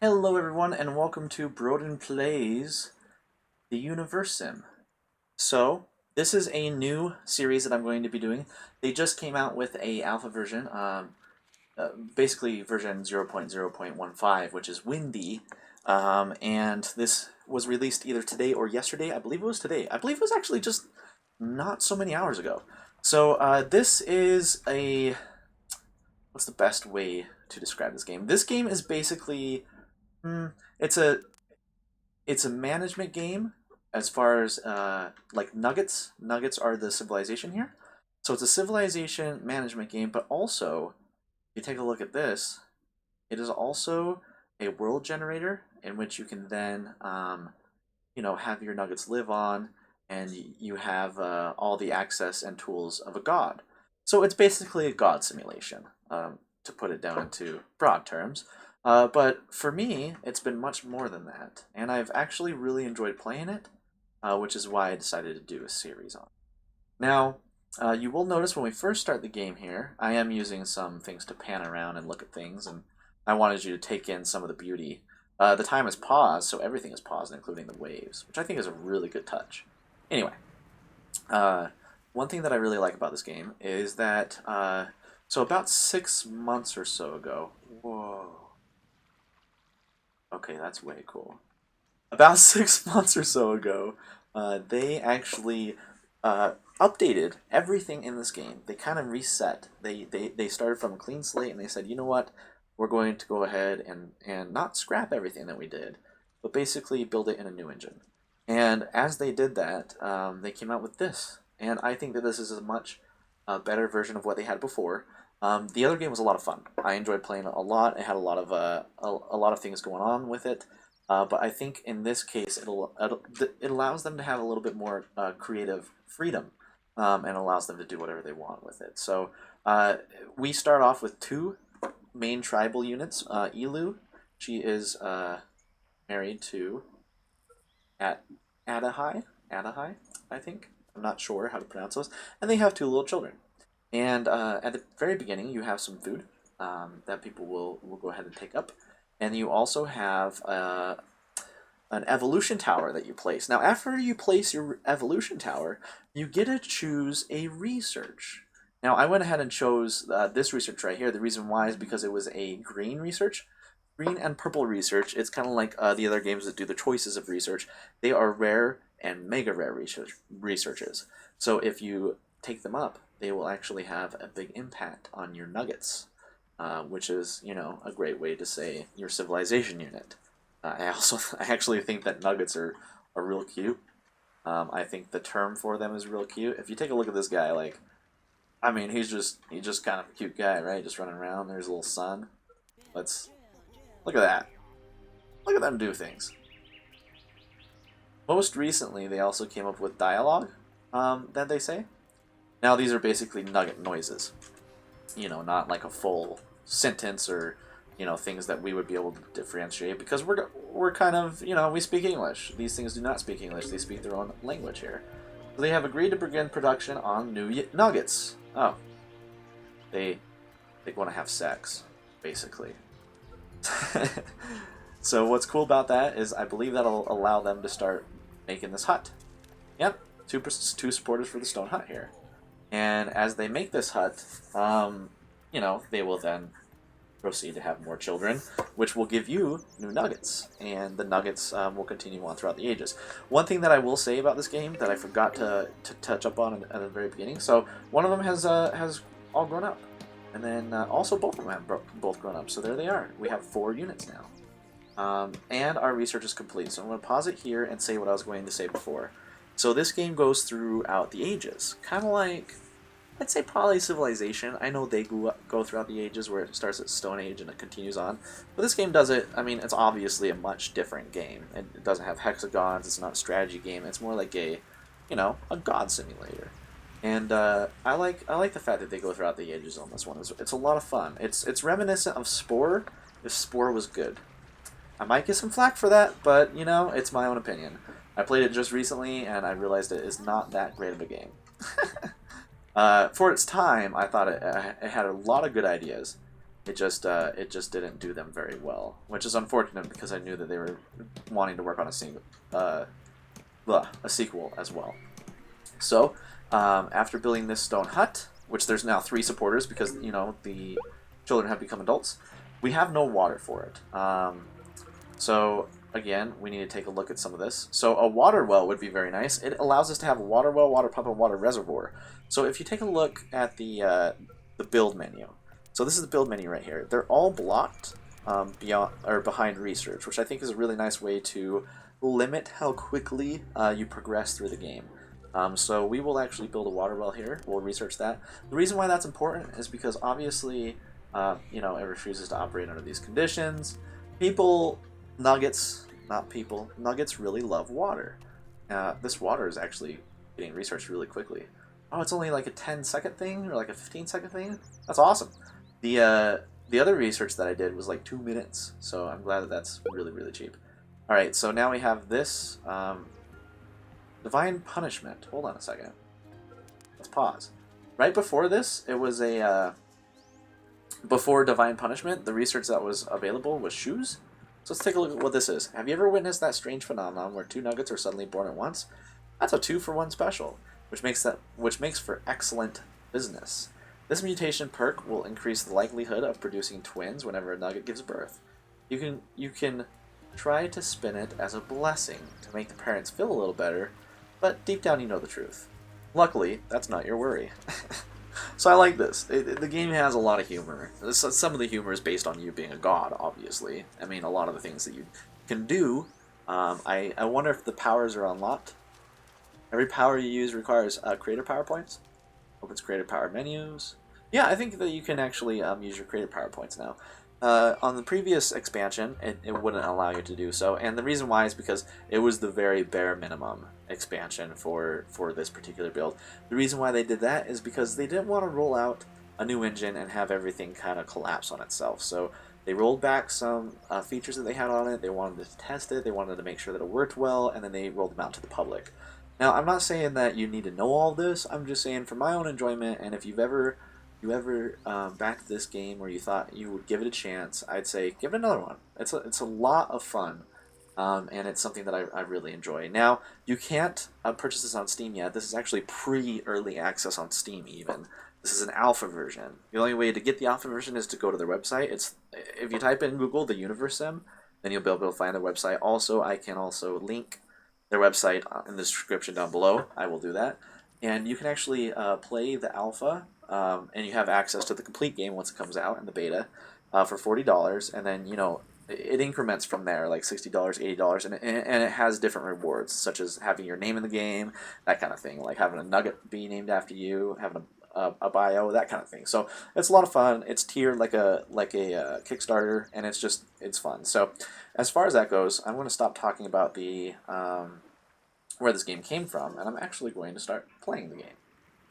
Hello everyone and welcome to Broden Plays the Universim. So, this is a new series that I'm going to be doing. They just came out with a alpha version, basically version 0.0.15, which is windy. And this was released either today or yesterday. I believe it was today. I believe it was actually just not so many hours ago. So, this is a... What's the best way to describe this game? This game is basically... it's a management game as far as like nuggets. Nuggets are the civilization here. So it's a civilization management game, but also, if you take a look at this, it is also a world generator in which you can then, have your nuggets live on, and you have all the access and tools of a god. So it's basically a god simulation, to put it down into broad terms. But for me, it's been much more than that, and I've actually really enjoyed playing it, which is why I decided to do a series on it. Now, you will notice when we first start the game here, I am using some things to pan around and look at things, and I wanted you to take in some of the beauty. The time is paused, so everything is paused, including the waves, which I think is a really good touch. Anyway, one thing that I really like about this game is that, so about 6 months or so ago, whoa, okay, that's way cool. About 6 months or so ago, they actually updated everything in this game. They kind of reset. They started from a clean slate and they said, you know what, we're going to go ahead and not scrap everything that we did, but basically build it in a new engine. And as they did that, they came out with this. And I think that this is a much better version of what they had before. The other game was a lot of fun. I enjoyed playing it a lot. It had a lot of a lot of things going on with it. But I think in this case, it allows them to have a little bit more creative freedom, and allows them to do whatever they want with it. So we start off with two main tribal units. Elu, she is married to at Adahai, I think. I'm not sure how to pronounce those. And they have two little children. And at the very beginning, you have some food that people will go ahead and take up. And you also have an evolution tower that you place. Now, after you place your evolution tower, you get to choose a research. Now, I went ahead and chose this research right here. The reason why is because it was a green research. Green and purple research, it's kind of like the other games that do the choices of research. They are rare and mega rare researches. So if you take them up, they will actually have a big impact on your nuggets, which is, a great way to say your civilization unit. I actually think that nuggets are real cute. I think the term for them is real cute. If you take a look at this guy, like, I mean, he's just kind of a cute guy, right? Just running around. There's a little sun. Let's look at that. Look at them do things. Most recently, they also came up with dialogue, that they say. Now, these are basically nugget noises. Not like a full sentence or, things that we would be able to differentiate because we're kind of, we speak English. These things do not speak English. They speak their own language here. So they have agreed to begin production on new nuggets. Oh. They want to have sex, basically. So what's cool about that is I believe that'll allow them to start making this hut. Yep, two supporters for the stone hut here. And as they make this hut, they will then proceed to have more children, which will give you new nuggets, and the nuggets will continue on throughout the ages. One thing that I will say about this game that I forgot to touch up on at the very beginning, so one of them has all grown up, and then also both of them have both grown up, so there they are. We have 4 units now. And our research is complete, so I'm going to pause it here and say what I was going to say before. So this game goes throughout the ages, kind of like, I'd say probably Civilization. I know they go throughout the ages where it starts at Stone Age and it continues on. But this game does it, I mean, it's obviously a much different game. It doesn't have hexagons, it's not a strategy game, it's more like a god simulator. And I like the fact that they go throughout the ages on this one. It's a lot of fun. It's reminiscent of Spore, if Spore was good. I might get some flack for that, but, it's my own opinion. I played it just recently, and I realized it is not that great of a game. For its time, I thought it had a lot of good ideas, it just didn't do them very well, which is unfortunate because I knew that they were wanting to work on a sequel as well. So after building this stone hut, which there's now 3 supporters because the children have become adults, we have no water for it. So again, we need to take a look at some of this. So a water well would be very nice. It allows us to have a water well, water pump, and water reservoir. So if you take a look at the build menu, so this is the build menu right here. They're all blocked beyond or behind research, which I think is a really nice way to limit how quickly you progress through the game. So we will actually build a water well here. We'll research that. The reason why that's important is because obviously, it refuses to operate under these conditions. Nuggets really love water. This water is actually getting researched really quickly. Oh, it's only like a 10-second thing or like a 15-second thing? That's awesome. The other research that I did was like 2 minutes, so I'm glad that that's really, really cheap. Alright, so now we have this Divine Punishment. Hold on a second. Let's pause. Right before this, it was before Divine Punishment, the research that was available was shoes. So let's take a look at what this is. Have you ever witnessed that strange phenomenon where 2 nuggets are suddenly born at once? That's a 2-for-1 special, which makes for excellent business. This mutation perk will increase the likelihood of producing twins whenever a nugget gives birth. You can try to spin it as a blessing to make the parents feel a little better, but deep down you know the truth. Luckily, that's not your worry. So I like this. The game has a lot of humor. Some of the humor is based on you being a god, obviously. I mean, a lot of the things that you can do. I wonder if the powers are unlocked. Every power you use requires creator power points. Opens creator power menus. Yeah, I think that you can actually use your creator power points now. On the previous expansion, it wouldn't allow you to do so, and the reason why is because it was the very bare minimum expansion for this particular build. The reason why they did that is because they didn't want to roll out a new engine and have everything kind of collapse on itself. So they rolled back some features that they had on it. They wanted to test it. They wanted to make sure that it worked well, and then they rolled them out to the public. Now, I'm not saying that you need to know all this. I'm just saying for my own enjoyment, and if you ever backed this game where you thought you would give it a chance, I'd say give it another one. It's a lot of fun, and it's something that I really enjoy. Now, you can't purchase this on Steam yet. This is actually pre-early access on Steam even. This is an alpha version. The only way to get the alpha version is to go to their website. If you type in Google the Universim, then you'll be able to find their website. Also, I can also link their website in the description down below. I will do that. And you can actually play the alpha, and you have access to the complete game once it comes out in the beta for $40. And then, it increments from there, like $60, $80, and it has different rewards, such as having your name in the game, that kind of thing, like having a nugget be named after you, having a bio, that kind of thing. So it's a lot of fun. It's tiered like a Kickstarter, and it's fun. So as far as that goes, I'm going to stop talking about the where this game came from, and I'm actually going to start playing the game.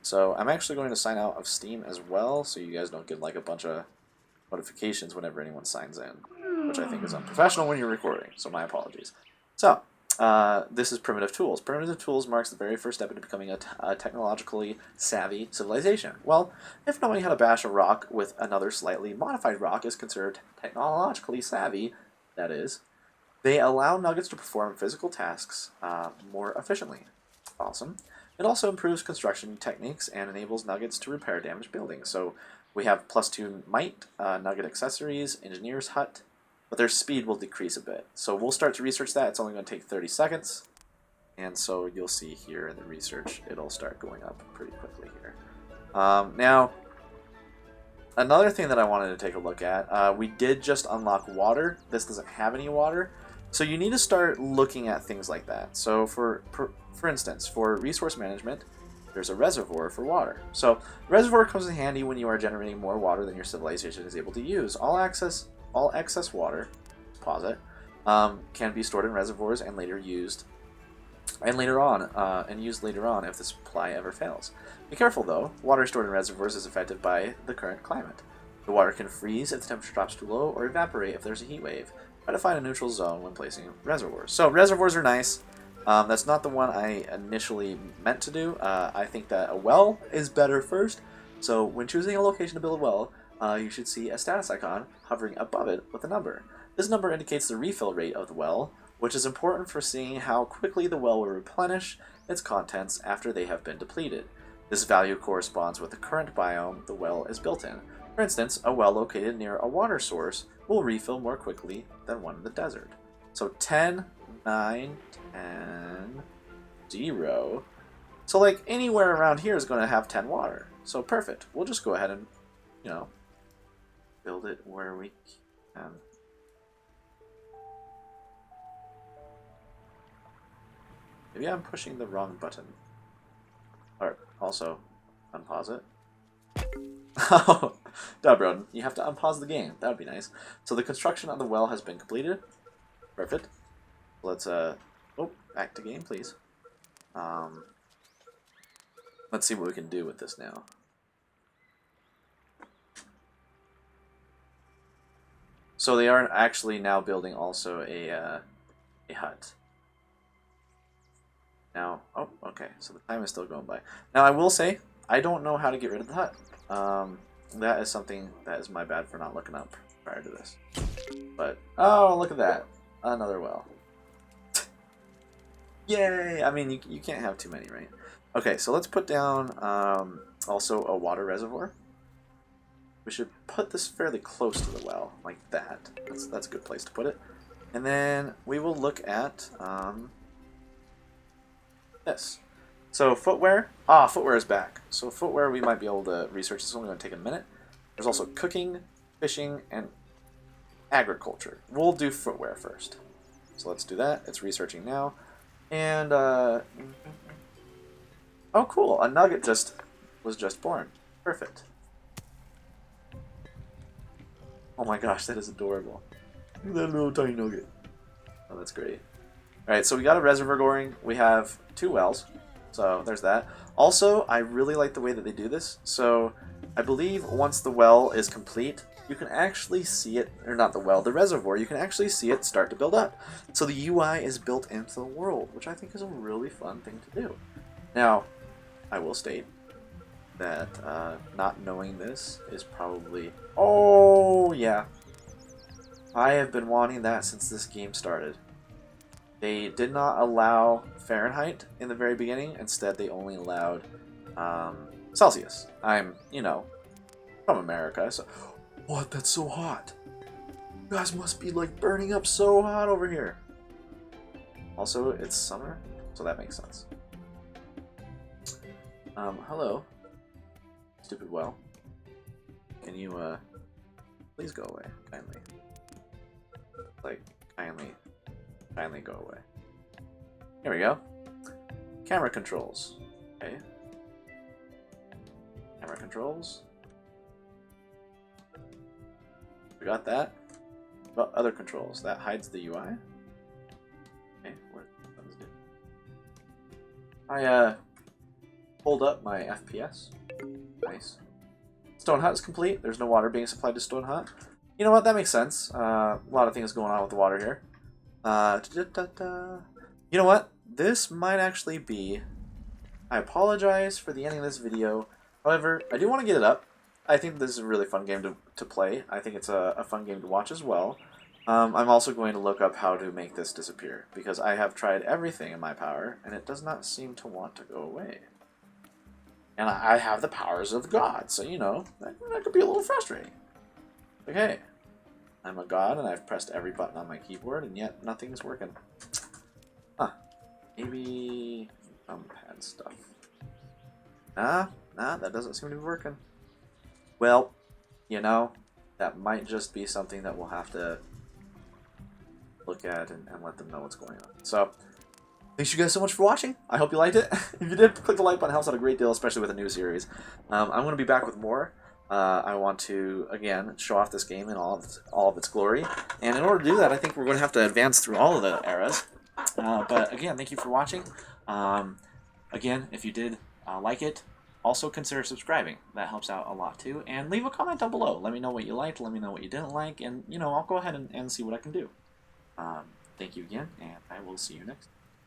So I'm actually going to sign out of Steam as well, so you guys don't get like a bunch of notifications whenever anyone signs in, which I think is unprofessional when you're recording, so my apologies. So, this is Primitive Tools. Primitive Tools marks the very first step into becoming a technologically savvy civilization. Well, if knowing how to bash a rock with another slightly modified rock is considered technologically savvy, that is, they allow nuggets to perform physical tasks more efficiently. Awesome. It also improves construction techniques and enables nuggets to repair damaged buildings. So we have +2 might, nugget accessories, engineer's hut, but their speed will decrease a bit. So we'll start to research that. It's only going to take 30 seconds. And so you'll see here in the research, it'll start going up pretty quickly here. Now, another thing that I wanted to take a look at, we did just unlock water. This doesn't have any water. So you need to start looking at things like that. So for instance, for resource management, there's a reservoir for water. So reservoir comes in handy when you are generating more water than your civilization is able to use. All excess water, pause it, can be stored in reservoirs and used later on if the supply ever fails. Be careful though. Water stored in reservoirs is affected by the current climate. The water can freeze if the temperature drops too low or evaporate if there's a heat wave. Try to find a neutral zone when placing reservoirs. So reservoirs are nice. That's not the one I initially meant to do. I think that a well is better first. So when choosing a location to build a well, you should see a status icon hovering above it with a number. This number indicates the refill rate of the well, which is important for seeing how quickly the well will replenish its contents after they have been depleted. This value corresponds with the current biome the well is built in. For instance, a well located near a water source will refill more quickly than one in the desert. So 10, 9, 10, 0. So like anywhere around here is going to have 10 water. So perfect. We'll just go ahead and, build it where we can. Maybe I'm pushing the wrong button. Or also, unpause it. Oh, Broden, you have to unpause the game. That would be nice. So the construction of the well has been completed. Perfect. Let's back to game, please. Let's see what we can do with this now. So they are actually now building also a hut. Now, oh, okay, so the time is still going by. Now, I will say, I don't know how to get rid of the hut. That is something that is my bad for not looking up prior to this. But, oh, look at that. Another well. Yay! I mean, you can't have too many, right? Okay, so let's put down also a water reservoir. We should put this fairly close to the well, like that. That's a good place to put it. And then we will look at this. So footwear. Footwear is back. So footwear we might be able to research. It's only going to take a minute. There's also cooking, fishing, and agriculture. We'll do footwear first. So let's do that. It's researching now. And, oh cool, a nugget was just born. Perfect. Oh my gosh, that is adorable. Look at that little tiny nugget. Oh, that's great. Alright, so we got a reservoir going. We have 2 wells. So there's that. Also, I really like the way that they do this. So I believe once the well is complete, you can actually see it, or not the well, the reservoir, you can actually see it start to build up. So the UI is built into the world, which I think is a really fun thing to do. Now, I will state that not knowing this is probably... Oh, yeah. I have been wanting that since this game started. They did not allow Fahrenheit in the very beginning. Instead, they only allowed Celsius. I'm, from America, so... What? That's so hot. You guys must be, like, burning up so hot over here. Also, it's summer, so that makes sense. Hello. Stupid well. Can you, please go away, kindly. Like, kindly go away. Here we go. Camera controls. Okay. Camera controls. We got that. What about other controls? That hides the UI. Okay, what does it do? I pulled up my FPS. Nice. Stone Hut is complete. There's no water being supplied to Stone Hut. You know what? That makes sense. A lot of things going on with the water here. You know what? This might actually be... I apologize for the ending of this video. However, I do want to get it up. I think this is a really fun game to play. I think it's a fun game to watch as well. I'm also going to look up how to make this disappear, because I have tried everything in my power, and it does not seem to want to go away. And I have the powers of God, so, that could be a little frustrating. Okay. I'm a god, and I've pressed every button on my keyboard, and yet nothing's working. Huh. Maybe... numpad stuff. Nah, that doesn't seem to be working. Well, that might just be something that we'll have to look at and let them know what's going on. So, thanks you guys so much for watching. I hope you liked it. If you did, click the like button. It helps out a great deal, especially with a new series. I'm going to be back with more. I want to, again, show off this game in all of its glory. And in order to do that, I think we're going to have to advance through all of the eras. But again, thank you for watching. Again, if you did like it, also consider subscribing. That helps out a lot too. And leave a comment down below. Let me know what you liked. Let me know what you didn't like. And, I'll go ahead and see what I can do. Thank you again, and I will see you next time.